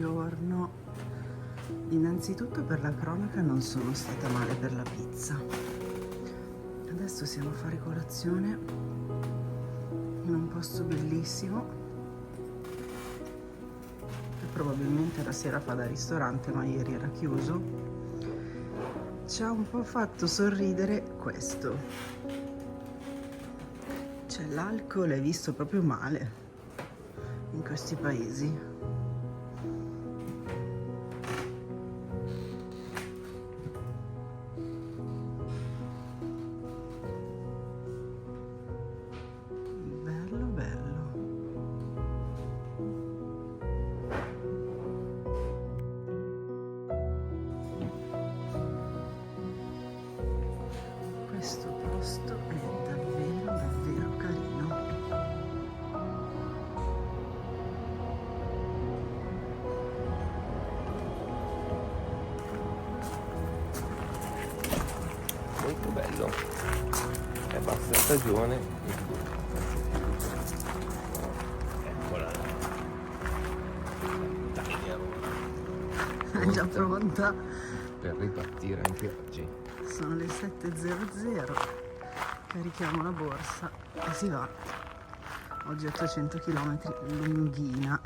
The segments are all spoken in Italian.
buongiorno. Innanzitutto, per la cronaca, non sono stata male per la pizza. Adesso siamo a fare colazione in un posto bellissimo che probabilmente la sera fa da ristorante, ma ieri era chiuso. Ci ha un po' fatto sorridere questo. C'è l'alcol, è visto proprio male in questi paesi. Bello, bello. Questo posto è davvero, davvero carino. Molto bello, è bassa stagione. Eccola la È già pronta. per ripartire anche oggi. Sono le 7:00. Carichiamo la borsa e si va. Oggi 800 km lunghina.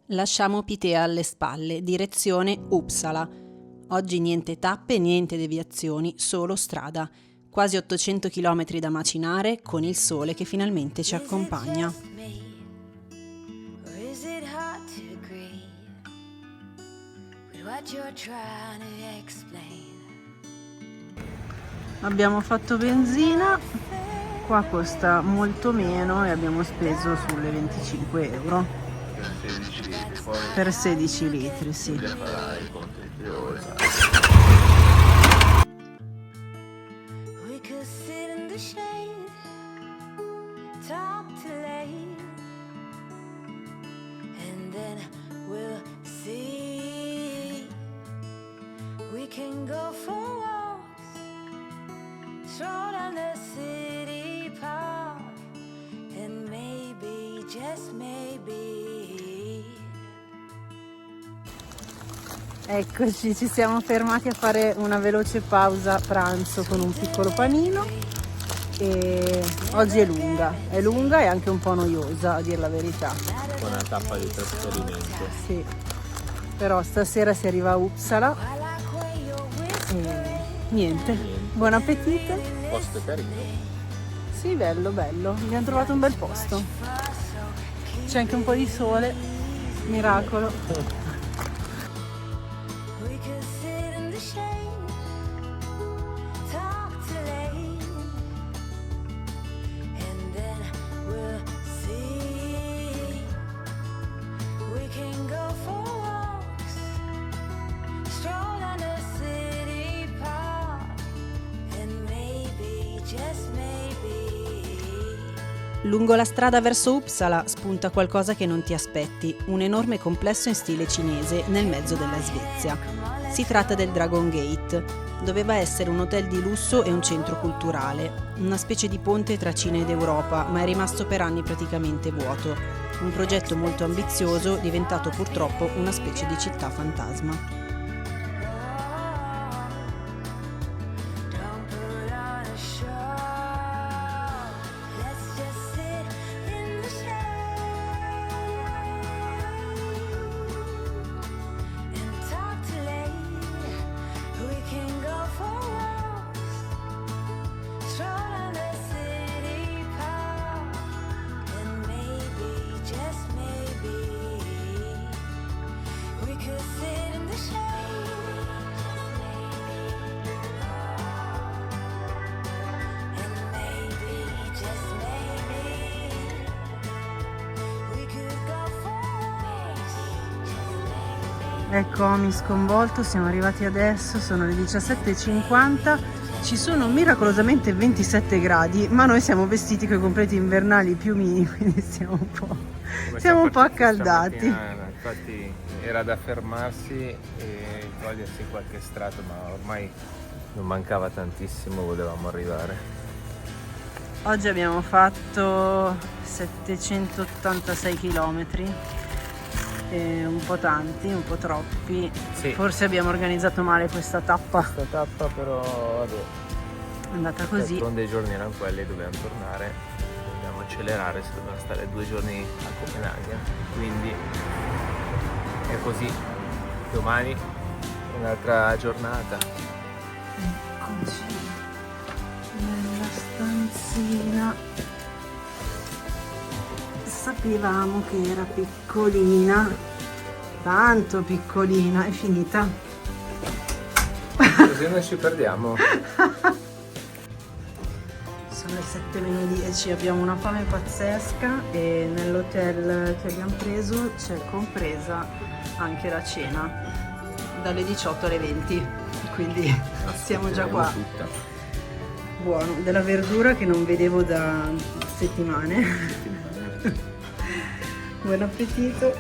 Lasciamo Pitea alle spalle, direzione Uppsala. Oggi niente tappe, niente deviazioni, solo strada. Quasi 800 km da macinare con il sole che finalmente ci accompagna. Abbiamo fatto benzina, qua costa molto meno e abbiamo speso sulle 25 euro. Per 16 litri, sì. Eccoci, ci siamo fermati a fare una veloce pausa pranzo con un piccolo panino e oggi è lunga e anche un po' noiosa, a dir la verità. Con una tappa di trasferimento. Sì, però stasera si arriva a Uppsala e niente, buon appetito. Posto carino. Sì, bello, bello, abbiamo trovato un bel posto. C'è anche un po' di sole, miracolo. Lungo la strada verso Uppsala spunta qualcosa che non ti aspetti, un enorme complesso in stile cinese nel mezzo della Svezia. Si tratta del Dragon Gate. Doveva essere un hotel di lusso e un centro culturale, una specie di ponte tra Cina ed Europa, ma è rimasto per anni praticamente vuoto. Un progetto molto ambizioso, diventato purtroppo una specie di città fantasma. Ecco, mi sconvolto, siamo arrivati adesso, sono le 17:50 Ci sono miracolosamente 27 gradi, ma noi siamo vestiti con i completi invernali piumini, quindi siamo un po' accaldati. Infatti era da fermarsi e togliersi qualche strato, ma ormai non mancava tantissimo, volevamo arrivare. Oggi abbiamo fatto 786 km, un po' tanti, un po' troppi. Sì. Forse abbiamo organizzato male questa tappa. Questa tappa però vabbè, È andata così. dei giorni erano quelli, dovevamo tornare, dobbiamo accelerare, se dobbiamo stare 2 giorni a Copenaghen, quindi è così. Domani un'altra giornata. Eccoci nella stanzina. Sapevamo che era piccolina, tanto piccolina. È finita. Così noi ci perdiamo. Sono le 7:10, abbiamo una fame pazzesca e nell'hotel che abbiamo preso c'è compresa anche la cena dalle 18 alle 20, quindi siamo già qua. Tutta. Buono, della verdura che non vedevo da settimane. Buon appetito.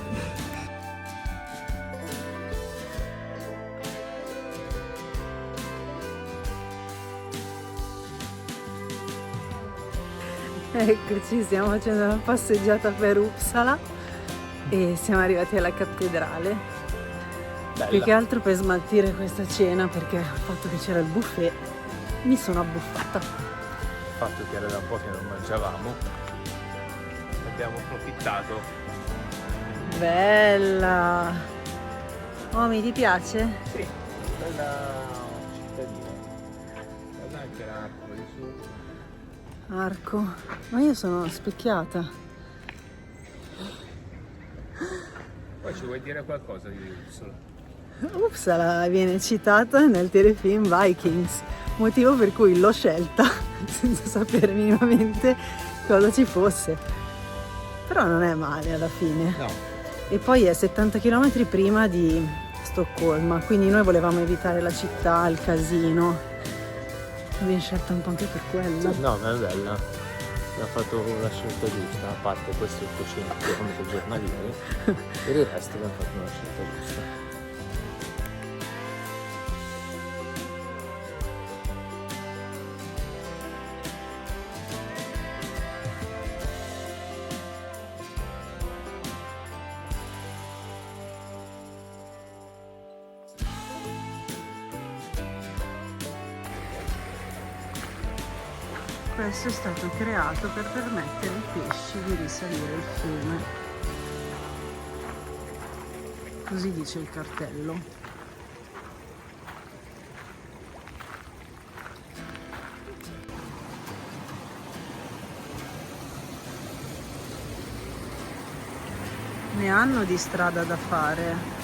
Eccoci, stiamo facendo una passeggiata per Uppsala e siamo arrivati alla cattedrale. Bella. Più che altro per smaltire questa cena, perché il fatto che c'era il buffet mi sono abbuffata. Il fatto che era da un po' che non mangiavamo, abbiamo approfittato. Bella! Omi, ti piace? Sì, bella cittadina. Guarda anche l'arco di su. Arco, ma io sono specchiata. Poi ci vuoi dire qualcosa di Uppsala? Uppsala viene citata nel telefilm Vikings, motivo per cui l'ho scelta senza sapere minimamente cosa ci fosse. Però non è male alla fine. No. E poi è 70 km prima di Stoccolma, quindi noi volevamo evitare la città, il casino. Abbiamo scelto un po' anche per quello. No, ma è bella. Abbiamo fatto la scelta giusta, a parte questi 800 km giornalieri, per il resto abbiamo fatto una scelta giusta. Questo è stato creato per permettere ai pesci di risalire il fiume. Così dice il cartello. Ne hanno di strada da fare.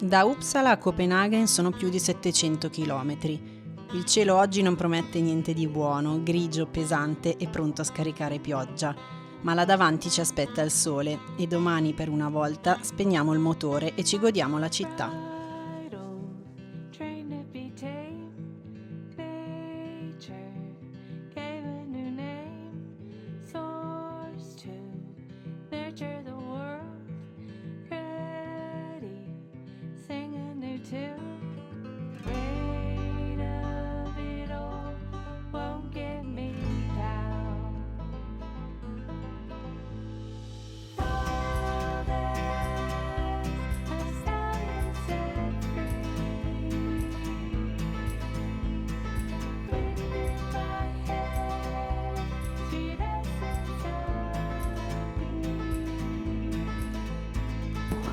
Da Uppsala a Copenaghen sono più di 700 km. Il cielo oggi non promette niente di buono, grigio, pesante e pronto a scaricare pioggia. Ma là davanti ci aspetta il sole e domani per una volta spegniamo il motore e ci godiamo la città.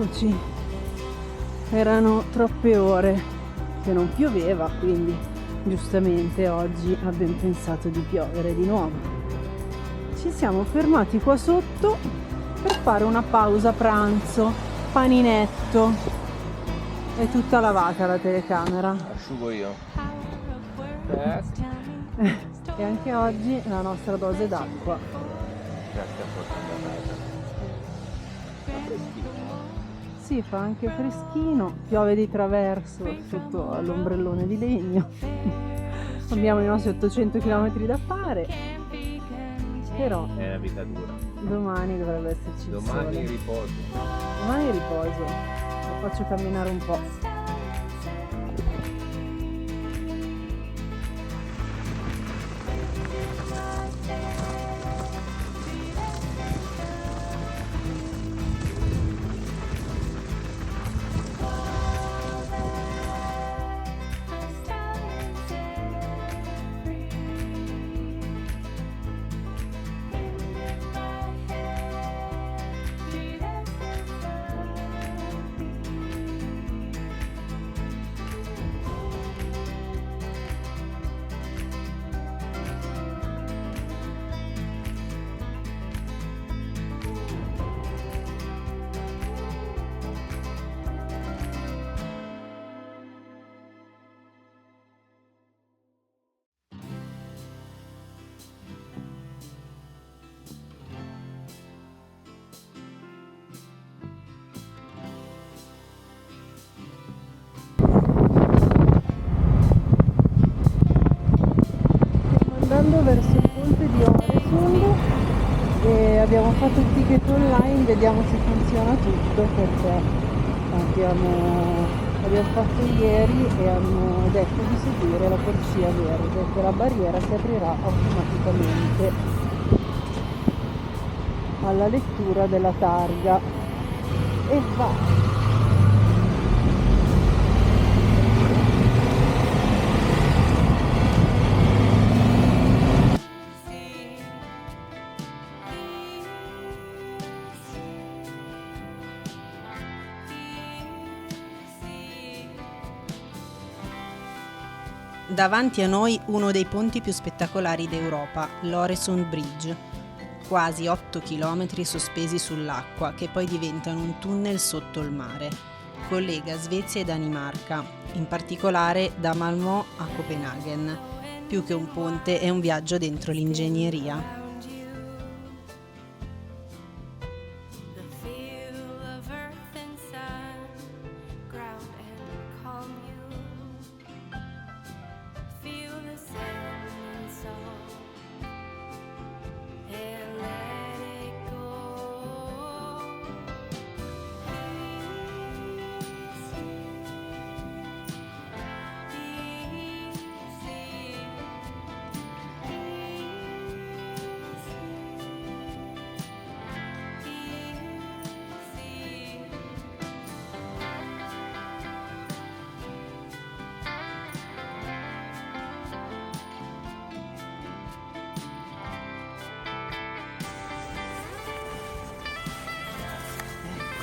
Eccoci, erano troppe ore che non pioveva, quindi giustamente oggi abbiamo pensato di piovere di nuovo. Ci siamo fermati qua sotto per fare una pausa pranzo, paninetto. È tutta lavata la telecamera. Asciugo io. E anche oggi la nostra dose d'acqua. la stiamo portando a casa. Fa freschino. Sì, fa anche freschino, piove di traverso sotto all'ombrellone di legno. Abbiamo i nostri 800 km da fare, però È la vita dura. domani dovrebbe esserci il Domani sole. riposo. Domani riposo, lo faccio camminare un po'. Andando verso il ponte di Oresund e abbiamo fatto il ticket online, vediamo se funziona tutto, perché abbiamo fatto ieri e hanno detto di seguire la corsia verde, che la barriera si aprirà automaticamente alla lettura della targa. E va! Davanti a noi uno dei ponti più spettacolari d'Europa, l'Øresund Bridge. Quasi 8 chilometri sospesi sull'acqua che poi diventano un tunnel sotto il mare. Collega Svezia e Danimarca, in particolare da Malmö a Copenaghen. Più che un ponte è un viaggio dentro l'ingegneria.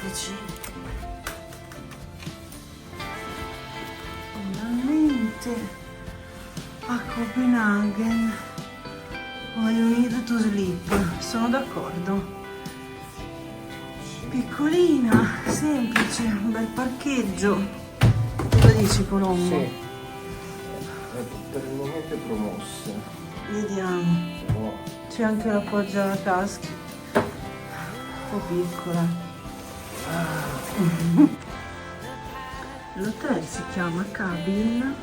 Eccoci. Finalmente a Copenaghen. All you need to sleep. Sono d'accordo. Piccolina, semplice, un bel parcheggio. Cosa dici, Colombo? Sì. Per il momento è promosso. Vediamo. Però C'è anche l'appoggio alla tasca. Un po' piccola. L'hotel si chiama Cabin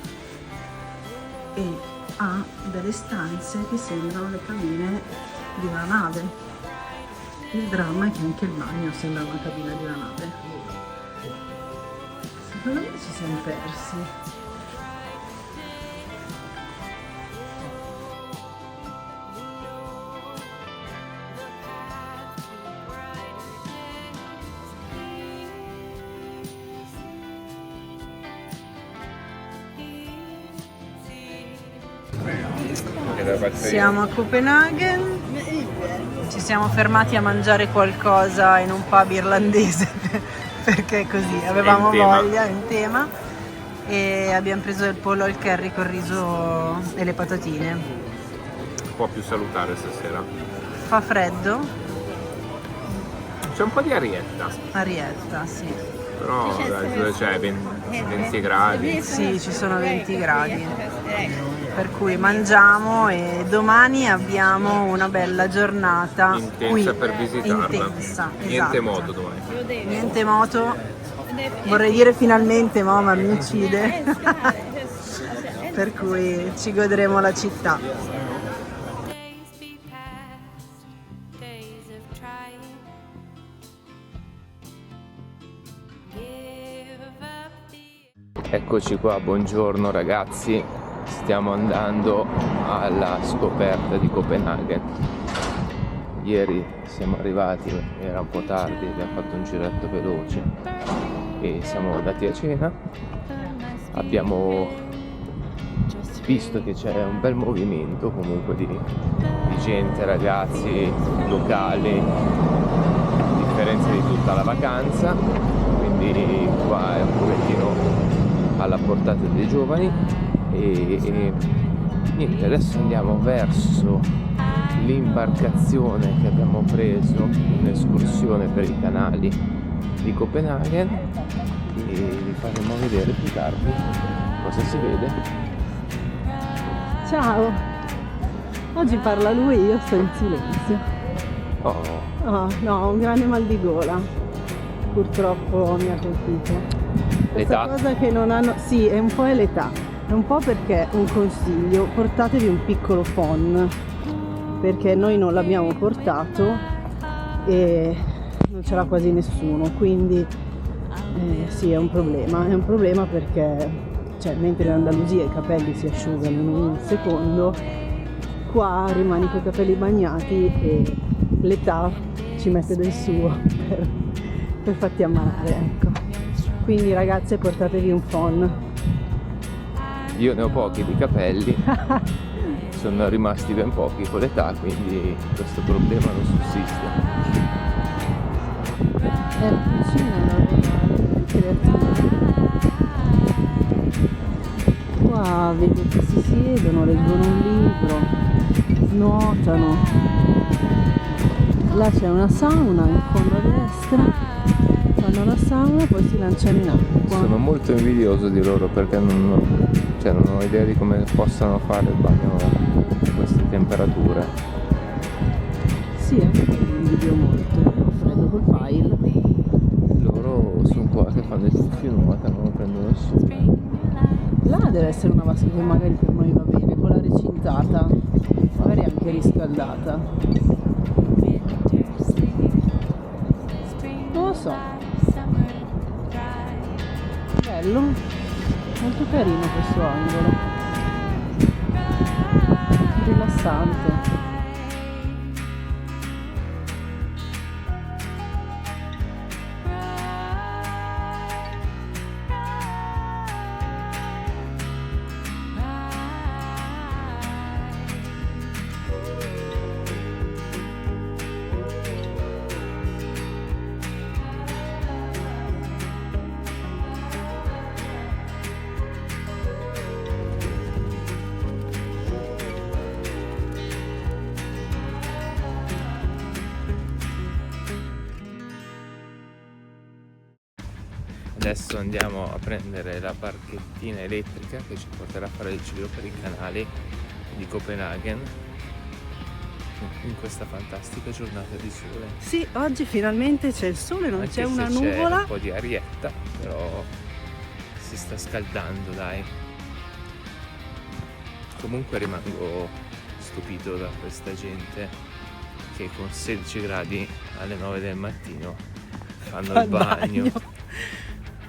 e ha delle stanze che sembrano le cabine di una nave. Il dramma è che anche il bagno sembra una cabina di una nave. Secondo me ci siamo persi. Siamo a Copenaghen, ci siamo fermati a mangiare qualcosa in un pub irlandese perché così avevamo voglia, in tema, e abbiamo preso il pollo al curry col riso e le patatine. un po' più salutare stasera. Fa freddo? C'è un po' di arietta, Arietta, sì. però dai, c'è 20 gradi. Sì, ci sono 20 gradi. per cui mangiamo e domani abbiamo una bella giornata qui. Intensa per visitarla. Intensa, Niente esatto. moto domani. Niente moto, vorrei dire finalmente, ma mi uccide. Per cui ci godremo la città. Eccoci qua, buongiorno ragazzi, stiamo andando alla scoperta di Copenaghen. Ieri siamo arrivati, era un po' tardi, abbiamo fatto un giretto veloce e siamo andati a cena. Abbiamo visto che c'è un bel movimento comunque di gente, ragazzi, locali, a differenza di tutta la vacanza, quindi qua è un pochettino alla portata dei giovani e niente, adesso andiamo verso l'imbarcazione che abbiamo preso, un'escursione per i canali di Copenaghen, e vi faremo vedere più tardi cosa si vede. Ciao, oggi parla lui, io sto in silenzio. Oh, No, ho un grande mal di gola, purtroppo mi ha colpito. Questa l'età? cosa che non hanno, sì, è un po' è l'età, è un po' perché un consiglio, portatevi un piccolo phon, perché noi non l'abbiamo portato e non ce l'ha quasi nessuno, quindi sì, è un problema perché mentre in Andalusia i capelli si asciugano in un secondo, qua rimani con i capelli bagnati e l'età ci mette del suo per farti ammalare, ecco. Quindi ragazze, portatevi un phon. Io ne ho pochi di capelli, sono rimasti ben pochi con l'età, quindi questo problema non sussiste. Vicino è creativo. Qua vedo che si siedono, leggono un libro, nuotano. Là c'è una sauna in fondo a destra. Fanno la sauna, poi si lanciano in acqua. Sono molto invidioso di loro perché non ho idea di come possano fare il bagno a queste temperature. Sì, anche io mi invidio molto. Io ho freddo col file. Loro sono qua che fanno i tuffi, nuotano, non prendono il sole. Là deve essere una vasca che magari per noi va bene, con la recintata, magari anche riscaldata. Non lo so. Bello, molto carino questo angolo, rilassante. Adesso andiamo a prendere la barchettina elettrica che ci porterà a fare il giro per i canali di Copenaghen in questa fantastica giornata di sole. Sì, oggi finalmente c'è il sole, non Anche c'è una se nuvola. c'è un po' di arietta, però si sta scaldando, dai. Comunque rimango stupito da questa gente che con 16 gradi alle 9 del mattino fanno il bagno.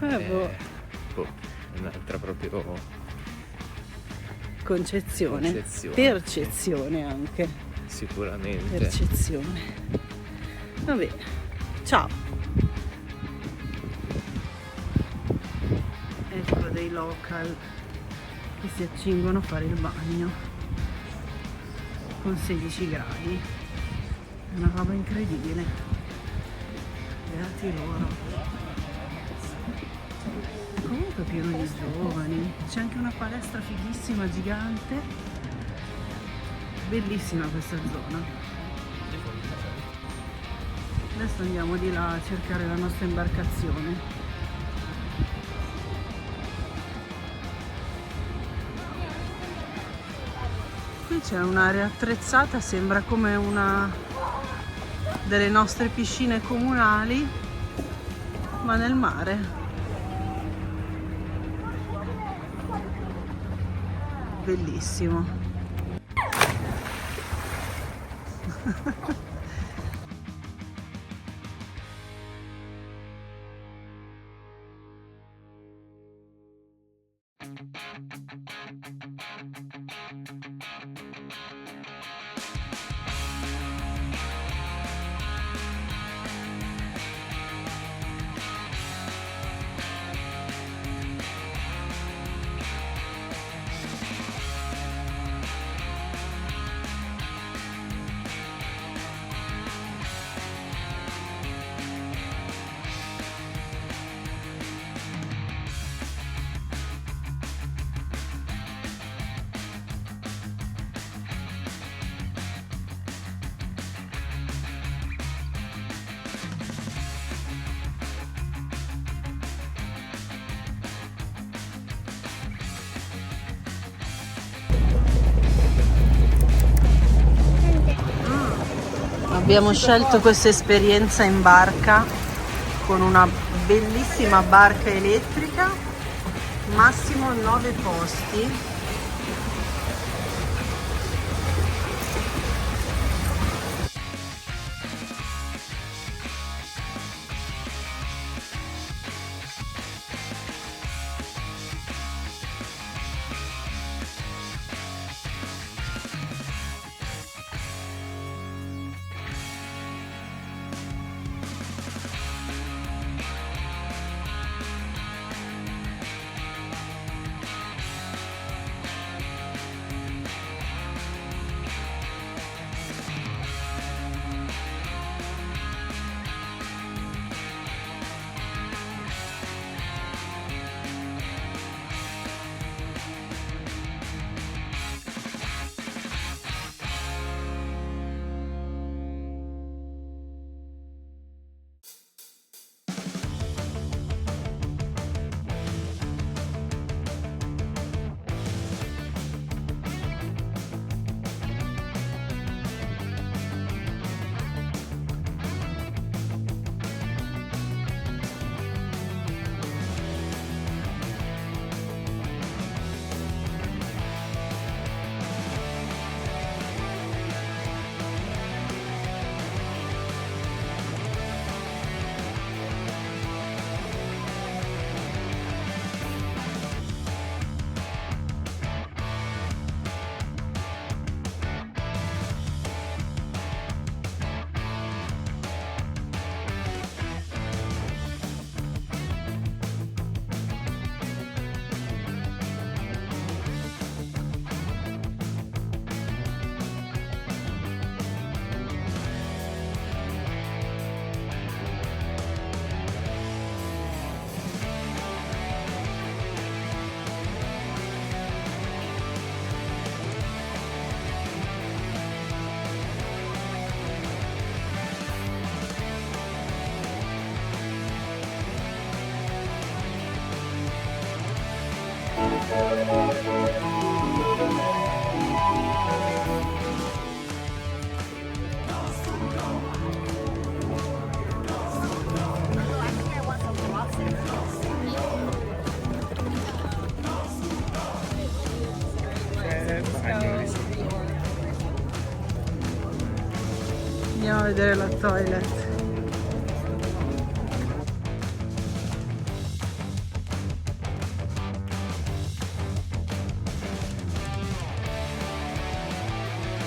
È un'altra proprio concezione. Percezione anche. Sicuramente. Percezione. Vabbè, ciao. Ecco dei local che si accingono a fare il bagno con 16 gradi. È una roba incredibile. Beati loro. Comunque pieno di giovani, c'è anche una palestra fighissima, gigante, bellissima questa zona. Adesso andiamo di là a cercare la nostra imbarcazione. Qui c'è un'area attrezzata, sembra come una delle nostre piscine comunali, ma nel mare. Bellissimo. Abbiamo scelto questa esperienza in barca con una bellissima barca elettrica, massimo 9 posti. Andiamo a vedere la toilet.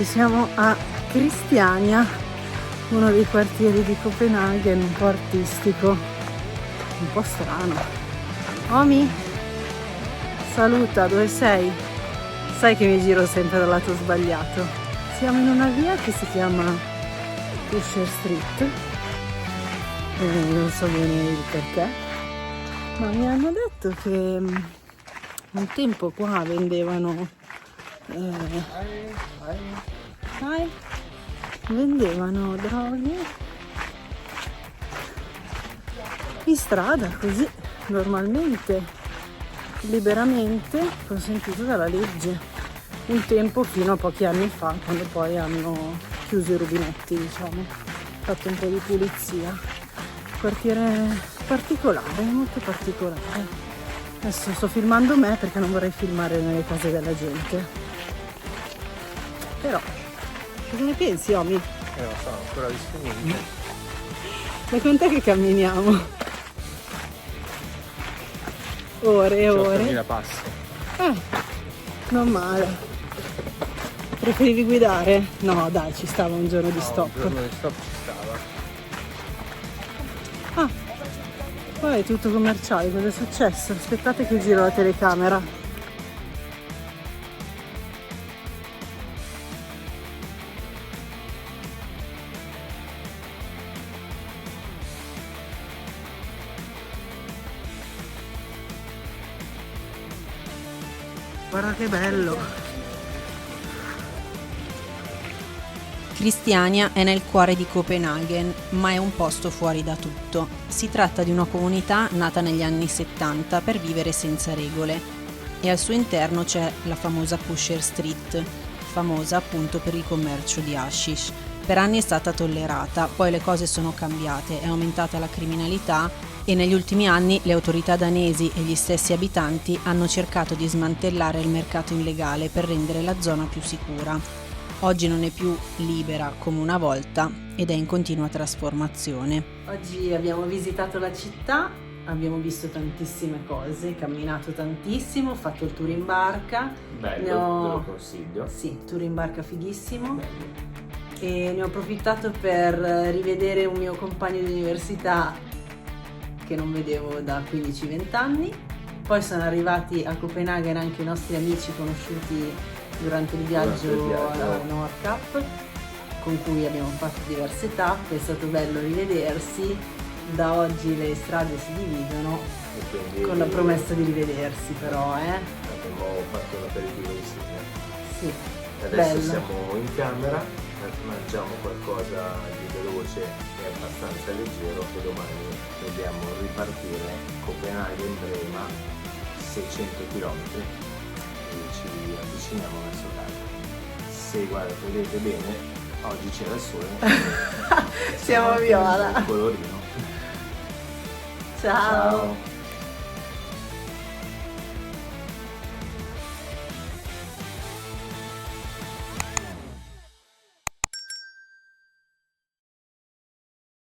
Siamo a Kristiania, uno dei quartieri di Copenaghen, un po' artistico, un po' strano. Omi, saluta, dove sei? Sai che mi giro sempre dal lato sbagliato. Siamo in una via che si chiama Pusher Street, non so bene il perché, ma mi hanno detto che un tempo qua vendevano vendevano droghe in strada, così normalmente, liberamente, consentito dalla legge. un tempo fino a pochi anni fa, quando poi hanno chiuso i rubinetti, diciamo, fatto un po' di pulizia. Quartiere particolare, molto particolare. Adesso sto filmando me perché non vorrei filmare nelle case della gente. Però, cosa ne pensi, Omi? Non so, ancora visto niente. Da quant'è che camminiamo? Ore e ore. 18.000 passi. Non male. Preferivi guidare? No, dai, ci stava un giorno di stop. Un giorno di stop ci stava. Ah, poi è tutto commerciale, cosa è successo? Aspettate che giro la telecamera. Guarda che bello! Cristiania è nel cuore di Copenaghen, ma è un posto fuori da tutto. Si tratta di una comunità nata negli anni 70 per vivere senza regole e al suo interno c'è la famosa Pusher Street, famosa appunto per il commercio di hashish. Per anni è stata tollerata, poi le cose sono cambiate, è aumentata la criminalità e negli ultimi anni le autorità danesi e gli stessi abitanti hanno cercato di smantellare il mercato illegale per rendere la zona più sicura. Oggi non è più libera come una volta ed è in continua trasformazione. Oggi abbiamo visitato la città, abbiamo visto tantissime cose, camminato tantissimo, fatto il tour in barca. Bello, te lo consiglio. Sì, tour in barca fighissimo. Bello. E ne ho approfittato per rivedere un mio compagno di università che non vedevo da 15-20 anni. Poi sono arrivati a Copenaghen anche i nostri amici conosciuti durante il viaggio alla Nordkap, con cui abbiamo fatto diverse tappe, è stato bello rivedersi. Da oggi le strade si dividono con la promessa di rivedersi, però abbiamo fatto un aperitivo insieme. Sì, Adesso bello. siamo in camera, mangiamo qualcosa di veloce e abbastanza leggero e domani dobbiamo ripartire Copenaghen-Brema, 600 km. Ci avviciniamo verso casa. Se guarda, vedete bene, oggi c'era il sole. Siamo viola. Il colorino. Ciao. Ciao.